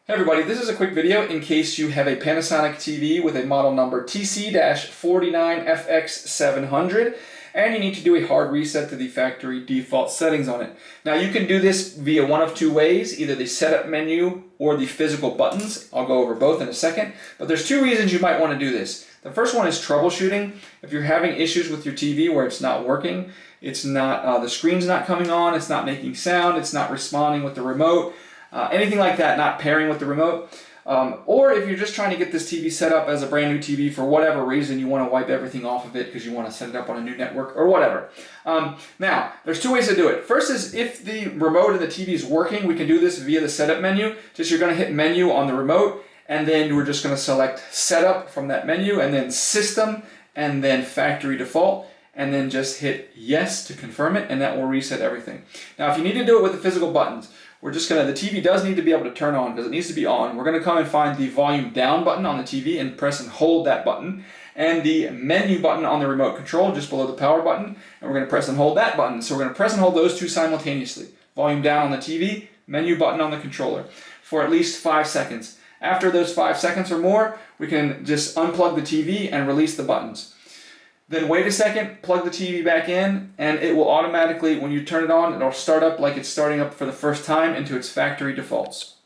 Hey everybody, this is a quick video in case you have a Panasonic TV with a model number TC-49FX700 and you need to do a hard reset to the factory default settings on it. Now you can do this via one of two ways, either the setup menu or the physical buttons. I'll go over both in a second, but there's two reasons you might want to do this. The first one is troubleshooting. If you're having issues with your TV where it's not working, it's not the screen's not coming on, it's not making sound, it's not responding with the remote, anything like that, not pairing with the remote. Or if you're just trying to get this TV set up as a brand new TV for whatever reason, you want to wipe everything off of it because you want to set it up on a new network or whatever. Now, there's two ways to do it. First is if the remote of the TV is working, we can do this via the setup menu. Just you're going to hit menu on the remote and then we're just going to select setup from that menu and then system and then factory default and then just hit yes to confirm it and that will reset everything. Now, if you need to do it with the physical buttons, we're just going to, the TV does need to be able to turn on because it needs to be on. We're going to come and find the volume down button on the TV and press and hold that button, and the menu button on the remote control just below the power button, and we're going to press and hold that button. So we're going to press and hold those two simultaneously. Volume down on the TV, menu button on the controller for at least 5 seconds. After those 5 seconds or more, we can just unplug the TV and release the buttons. Then wait a second, plug the TV back in, and it will automatically, when you turn it on, it'll start up like it's starting up for the first time into its factory defaults.